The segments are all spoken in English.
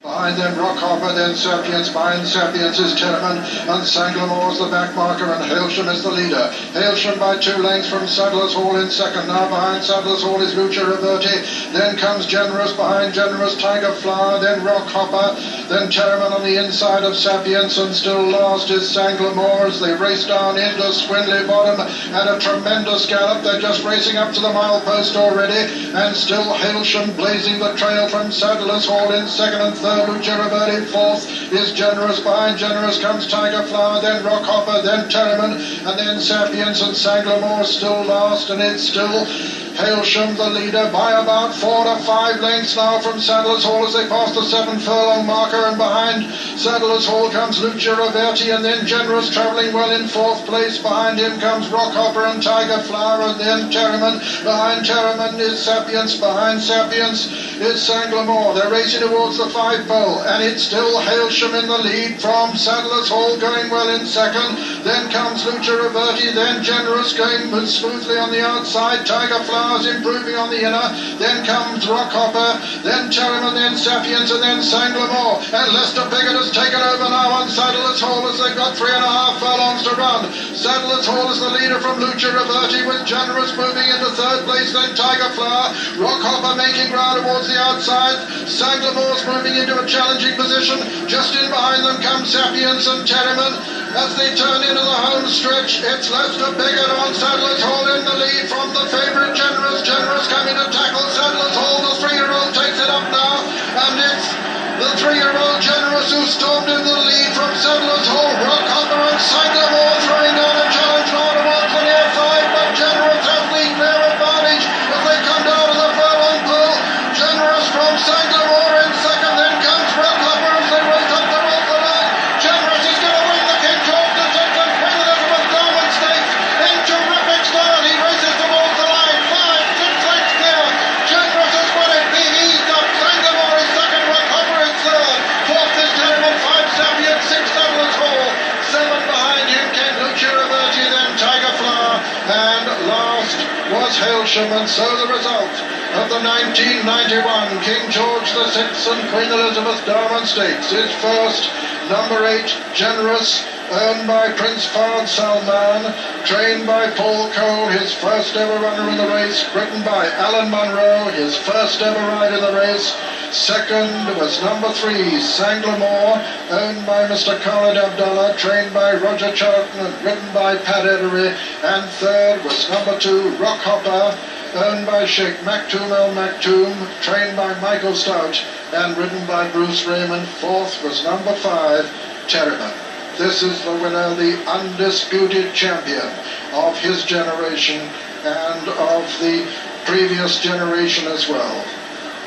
Behind them, Rockhopper, then Sapiens. Behind Sapiens is Terriman, and Sanglamore's the back marker, and Hailsham is the leader. Hailsham by 2 lengths from Sadler's Hall in second. Now behind Sadler's Hall is Lucia Reverti. Then comes Generous, behind Generous Tiger Flower, then Rockhopper, then Terriman on the inside of Sapiens, and still last is Sanglamore as they race down into Swindley Bottom at a tremendous gallop. They're just racing up to the milepost already, and still Hailsham blazing the trail from Sadler's Hall in second and third. Lucia Reverti fourth is Generous. Behind Generous comes Tiger Flower, then Rockhopper, then Terriman, and then Sapiens, and Sanglamore still last, and it's still Hailsham the leader by about 4 to 5 lengths now from Sadler's Hall as they pass the 7 furlong marker, and behind Sadler's Hall comes Lucia Reverti, and then Generous travelling well in 4th place. Behind him comes Rockhopper and Tiger Flower, and then Terriman. Behind Terriman is Sapiens. Behind Sapiens is Sanglamore. They're racing towards the 5 pole, and it's still Hailsham in the lead from Sadler's Hall going well in second. Then comes Lucia Reverti, then Generous going smoothly on the outside. Tiger Flower improving on the inner, then comes Rockhopper, then Terriman, then Sapiens, and then Sanglamore. And Lester Piggott has taken over now on Sadler's Hall as they've got 3.5 furlongs to run. Sadler's Hall is the leader from Lucia Reverti, with Generous moving into 3rd place, then Tiger Flower. Rockhopper making ground towards the outside. Sanglamore's moving into a challenging position. Just in behind them comes Sapiens and Terriman. As they turn into the home stretch, it's Lester Piggott on Sadler's Hall in the lead from the favourite Generous. Generous coming to tackle Sadler's Hall. The 3-year-old takes it up now, and it's the 3-year-old Generous who stormed into the lead from Sadler's Hall. Rockhopper and Sanglamore throwing down a challenge now towards the near 5, but Generous has the clear advantage as they come down to the furlong pool. Generous from Sanglamore in second, then comes Rockhopper as they race up towards the line. Generous is going to win the King George the Second Queen Elizabeth Diamond Stakes in terrific style. He races towards the line. 5, 6 lengths clear. Generous has won it. Being eased up. Sanglamore is second. Rockhopper is third. 4th is Terriman. 5 Sapiens. 6 Sadler's Hall. 7 behind him came Lucia Reverti, then Tiger Flower, and last was Hailsham. And so the result of the 1991 King George VI and Queen Elizabeth Diamond Stakes is first, number 8, Generous, owned by Prince Fahd Salman, trained by Paul Cole, his first ever runner in the race, ridden by Alan Munro, his first ever ride in the race. Second was number 3, Sanglamore, owned by Mr. Khalid Abdallah, trained by Roger Charlton and ridden by Pat Edery. And third was number 2, Rockhopper, owned by Sheikh Maktoum El Maktoum, trained by Michael Stout and ridden by Bruce Raymond. Fourth was number 5, Terriman. This is the winner, the undisputed champion of his generation and of the previous generation as well.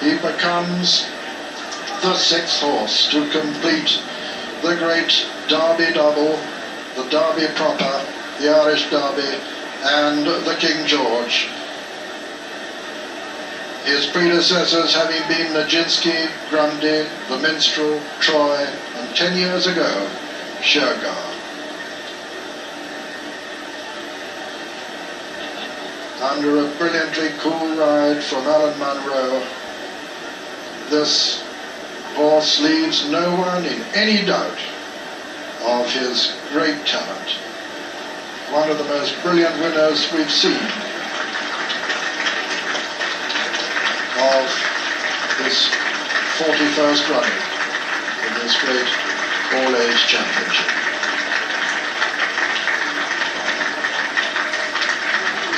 He becomes the 6th horse to complete the great Derby double, the Derby proper, the Irish Derby, and the King George. His predecessors having been Nijinsky, Grundy, the Minstrel, Troy, and 10 years ago, Shergar. Under a brilliantly cool ride from Alan Munro, this horse leaves no one in any doubt of his great talent. One of the most brilliant winners we've seen of this 41st running in this great all-age championship.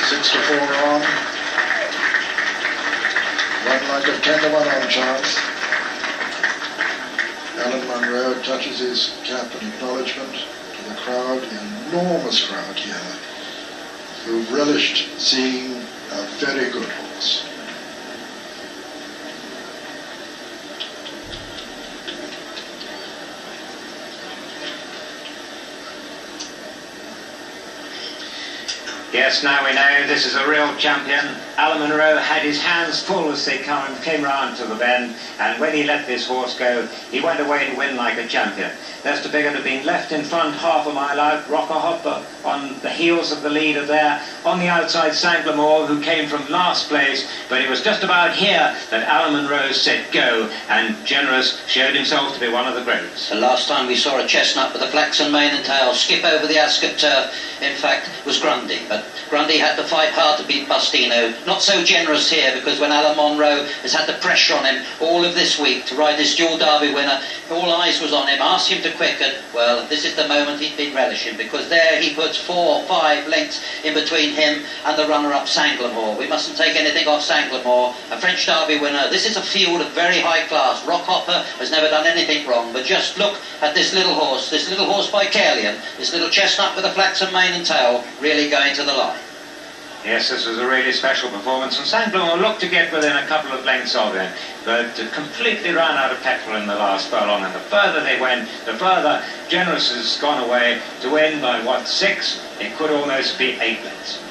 6 to 4 on. 1 like a 10 to 1 on chance. Alan Munro touches his cap in acknowledgement to the crowd, the enormous crowd here, who've relished seeing a very good horse. Yes, now we know this is a real champion. Alan Munro had his hands full as they came round to the bend, and when he let this horse go, he went away to win like a champion. Lester Biggin had been left in front half a mile out, Rocker Hopper on the heels of the leader there. On the outside, Sanglamore, who came from last place, but it was just about here that Alan Munro said go, and Generous showed himself to be one of the greats. The last time we saw a chestnut with a flaxen mane and tail skip over the Ascot turf, in fact, was Grundy, but Grundy had to fight hard to beat Bustino. Not so Generous here, because when Alan Munro has had the pressure on him all of this week to ride this dual derby winner, all eyes was on him, asked him to quicken. Well, this is the moment he'd been relishing, because there he puts 4 or 5 lengths in between him and the runner-up Sanglamore. We mustn't take anything off Sanglamore, a French derby winner. This is a field of very high class. Rock Hopper has never done anything wrong, but just look at this little horse by Caerleon, this little chestnut with a flaxen mane and tail, really going to the line. Yes, this was a really special performance, and Sanglamore looked to get within a couple of lengths of him, but completely ran out of petrol in the last furlong, and the further they went, the further Generous has gone away to win by, 6? It could almost be 8 lengths.